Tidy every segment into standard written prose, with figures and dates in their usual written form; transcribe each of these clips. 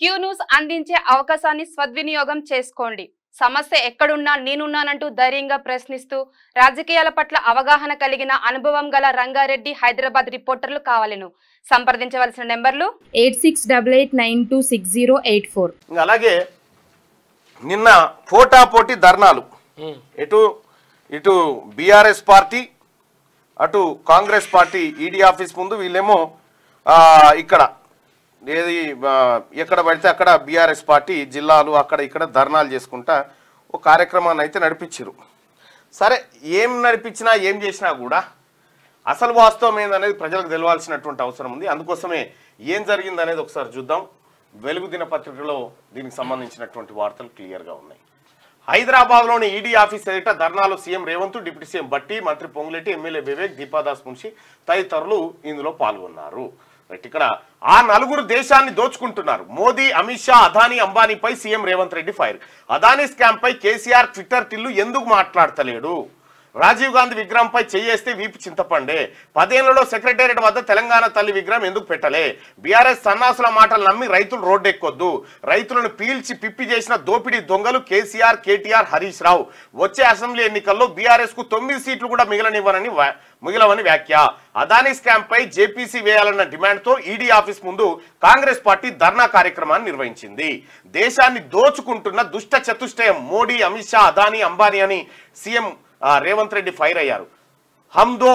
Q news అందించే అవకాశాన్ని సద్వినియోగం చేసుకోండి. సమస్య ఎక్కడున్నా నేనున్నానంటూ ధైర్యంగా ప్రశ్నిస్తూ రాజకీయాల పట్ల అవగాహన కలిగిన అనుభవం గల రంగారెడ్డి హైదరాబాద్ రిపోర్టర్లు కావాలను. సంప్రదించవలసిన నెంబర్లు 8688926084. అలాగే నిన్న పోటాపోటీ ధర్నాలు ఇటు బీఆర్ఎస్ పార్టీ అటు కాంగ్రెస్ పార్టీ ఈడీ ఆఫీస్ ముందు వీళ్ళేమో ఇక్కడ ఏది ఎక్కడ పడితే అక్కడ బీఆర్ఎస్ పార్టీ జిల్లాలు అక్కడ ఇక్కడ ధర్నాలు చేసుకుంటా ఒక కార్యక్రమాన్ని అయితే నడిపించారు. సరే ఏం నడిపించినా ఏం చేసినా కూడా అసలు వాస్తవం ఏందనేది ప్రజలకు తెలవాల్సినటువంటి అవసరం ఉంది. అందుకోసమే ఏం జరిగింది అనేది ఒకసారి చూద్దాం. వెలుగు దినపత్రికలో దీనికి సంబంధించినటువంటి వార్తలు క్లియర్గా ఉన్నాయి. హైదరాబాద్లోని ఈడీ ఆఫీస్ ఎదుట ధర్నాలో CM Revanth, deputy CM Bhatti, మంత్రి పొంగులేటి, ఎమ్మెల్యే వివేక్, దీపాదాస్ మున్షి తదితరులు ఇందులో పాల్గొన్నారు. ఇక్కడ ఆ నలుగురు దేశాన్ని దోచుకుంటున్నారు. మోదీ, అమిత్ షా, అదానీ, అంబానీపై CM Revanth Reddy fire. Adani scam పై కేసీఆర్ ట్విట్టర్ టిల్లు ఎందుకు మాట్లాడతలేడు? రాజీవ్ గాంధీ విగ్రహంపై చేయేస్తే వీపు చింతపండే. 10 ఏళ్లలో సెక్రటేరియట్ వద్ద తెలంగాణ తల్లి విగ్రహం ఎందుకు పెట్టలే? బీఆర్ఎస్ సన్నాసుల మాటలు నమ్మి రైతులు రోడ్డెక్కొద్దు. రైతులను పీల్చి పిప్పి చేసిన దోపిడీ దొంగలు కేసీఆర్, కేటీఆర్, హరీష్ రావు. వచ్చే అసెంబ్లీ ఎన్నికల్లో బీఆర్ఎస్ కు 9 సీట్లు కూడా మిగిలవని వ్యాఖ్య. అదానీ స్కామ్ పై జేపీసీ వేయాలన్న డిమాండ్ తో ఈడీ ఆఫీస్ ముందు కాంగ్రెస్ పార్టీ ధర్నా కార్యక్రమాన్ని నిర్వహించింది. దేశాన్ని దోచుకుంటున్న దుష్ట చతుష్టయం మోడీ, అమిత్ షా, అదానీ, అంబానీ అని సీఎం రేవంత్ రెడ్డి ఫైర్ అయ్యారు. హమ్దో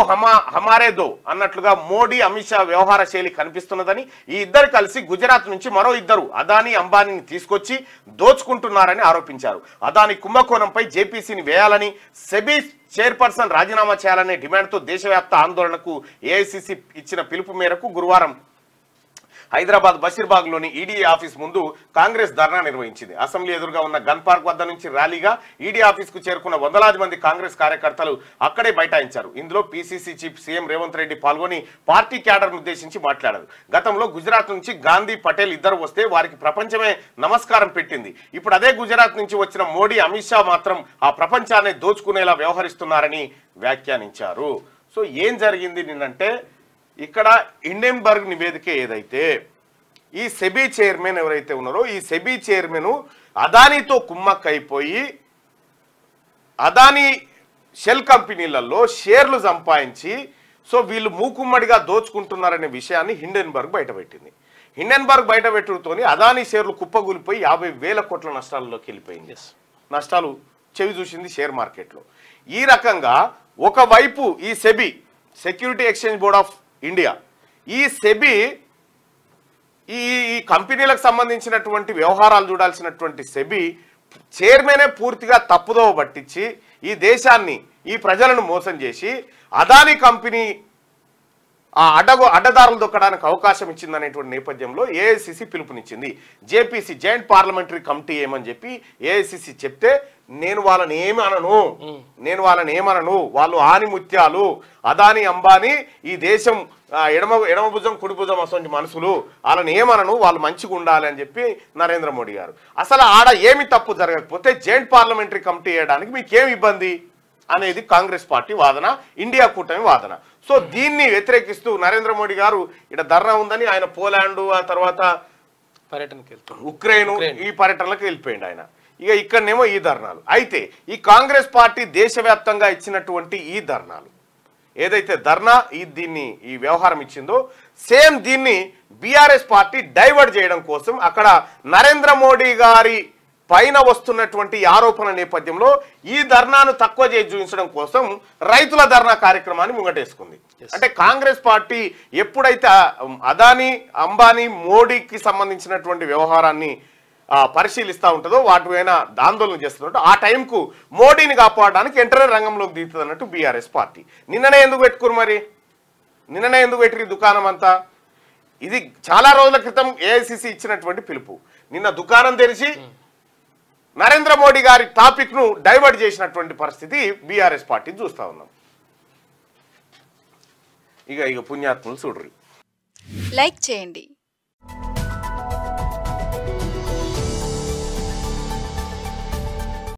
హమారేదో అన్నట్లుగా మోడీ, అమిత్ షా వ్యవహార శైలి కనిపిస్తున్నదని, ఈ ఇద్దరు కలిసి గుజరాత్ నుంచి మరో ఇద్దరు అదానీ, అంబానీని తీసుకొచ్చి దోచుకుంటున్నారని ఆరోపించారు. అదానీ కుంభకోణంపై జేపీసీని వేయాలని, సెబీ చైర్పర్సన్ రాజీనామా చేయాలనే డిమాండ్తో దేశవ్యాప్త ఆందోళనకు ఏఐసీసీ ఇచ్చిన పిలుపు మేరకు గురువారం హైదరాబాద్ బషీర్బాగ్లోని ఈడీ ఆఫీస్ ముందు కాంగ్రెస్ ధర్నా నిర్వహించింది. అసెంబ్లీ ఎదురుగా ఉన్న గన్ పార్క్ వద్ద నుంచి ర్యాలీగా ఈడీ ఆఫీస్కు చేరుకున్న వందలాది మంది కాంగ్రెస్ కార్యకర్తలు అక్కడే బైఠాయించారు. ఇందులో PCC chief CM Revanth Reddy పాల్గొని పార్టీ క్యాడర్ను ఉద్దేశించి మాట్లాడారు. గతంలో గుజరాత్ నుంచి గాంధీ, పటేల్ ఇద్దరు వస్తే వారికి ప్రపంచమే నమస్కారం పెట్టింది. ఇప్పుడు అదే గుజరాత్ నుంచి వచ్చిన మోడీ, అమిత్ షా మాత్రం ఆ ప్రపంచాన్ని దోచుకునేలా వ్యవహరిస్తున్నారని వ్యాఖ్యానించారు. సో ఏం జరిగింది నిన్నంటే, ఇక్కడ హిండెన్బర్గ్ నివేదిక ఏదైతే ఈ సెబీ చైర్మన్ ఎవరైతే ఉన్నారో ఈ సెబీ చైర్మన్ అదానీతో కుమ్మక్కైపోయి అదానీ షెల్ కంపెనీలలో షేర్లు సంపాదించి సో వీళ్ళు మూకుమ్మడిగా దోచుకుంటున్నారనే విషయాన్ని హిండెన్బర్గ్ బయటపెట్టింది. హిండెన్బర్గ్ బయటపెట్టుతోని అదానీ షేర్లు కుప్పగూలిపోయి 50,000 కోట్ల నష్టాల్లోకి వెళ్ళిపోయింది. నష్టాలు చెవి చూసింది షేర్ మార్కెట్లో. ఈ రకంగా ఒకవైపు ఈ SEBI, security exchange board of India, ఈ సెబీ ఈ కంపెనీలకు సంబంధించినటువంటి వ్యవహారాలు చూడాల్సినటువంటి సెబీ చైర్మనే పూర్తిగా తప్పుదోవ పట్టించి ఈ దేశాన్ని, ఈ ప్రజలను మోసం చేసి అదానీ కంపెనీ ఆ అడ్డదారులు దొక్కడానికి అవకాశం ఇచ్చిందనేటువంటి నేపథ్యంలో ఏఐసీసీ పిలుపునిచ్చింది. జేపీసీ, జాయింట్ పార్లమెంటరీ కమిటీ ఏమని చెప్పి ఏఐసీసీ చెప్తే నేను వాళ్ళని ఏమనను, వాళ్ళు ఆనిముత్యాలు, అదానీ, అంబానీ ఈ దేశం ఎడమ భుజం కుడి భుజం అసలు మనుషులు, వాళ్ళని ఏమనను, వాళ్ళు మంచిగా ఉండాలి అని చెప్పి నరేంద్ర మోడీ గారు. అసలు ఆడ ఏమి తప్పు జరగకపోతే జాయింట్ పార్లమెంటరీ కమిటీ వేయడానికి మీకేం ఇబ్బంది అనేది కాంగ్రెస్ పార్టీ వాదన, ఇండియా కూటమి వాదన. సో దీన్ని వ్యతిరేకిస్తూ నరేంద్ర మోడీ గారు ఇక్కడ ధర్నా ఉందని ఆయన పోలాండ్, ఆ తర్వాత ఉక్రెయిన్ ఈ పర్యటనలకు వెళ్ళిపోయింది ఆయన. ఇక ఇక్కడనేమో ఈ ధర్నాలు. అయితే ఈ కాంగ్రెస్ పార్టీ దేశవ్యాప్తంగా ఇచ్చినటువంటి ఈ ధర్నాలు ఏదైతే ధర్నా ఈ వ్యవహారం ఇచ్చిందో సేమ్ దీన్ని బీఆర్ఎస్ పార్టీ డైవర్ట్ చేయడం కోసం అక్కడ నరేంద్ర మోడీ గారి పైన వస్తున్నటువంటి ఆరోపణ నేపథ్యంలో ఈ ధర్నాను తక్కువ చేసి చూపించడం కోసం రైతుల ధర్నా కార్యక్రమాన్ని ముంగటేసుకుంది. అంటే కాంగ్రెస్ పార్టీ ఎప్పుడైతే అదానీ, అంబానీ, మోడీకి సంబంధించినటువంటి వ్యవహారాన్ని పరిశీలిస్తూ ఉంటుందో, వాటి పైన ఆందోళన చేస్తుంటో ఆ టైంకు మోడీని కాపాడడానికి వెంటనే రంగంలోకి దిగుతుంది అన్నట్టు బీఆర్ఎస్ పార్టీ. నిన్ననే ఎందుకు పెట్టిరు దుకాణం అంతా? ఇది చాలా రోజుల క్రితం ఏఐసీసీ ఇచ్చినటువంటి పిలుపు. నిన్న దుకాణం తెరిచి నరేంద్ర మోడీ గారి టాపిక్ ను డైవర్ట్ చేసినటువంటి పరిస్థితి బీఆర్ఎస్ పార్టీ చూస్తా ఉన్నాం. ఇక పుణ్యాత్ములు చూడరు. లైక్ చేయండి.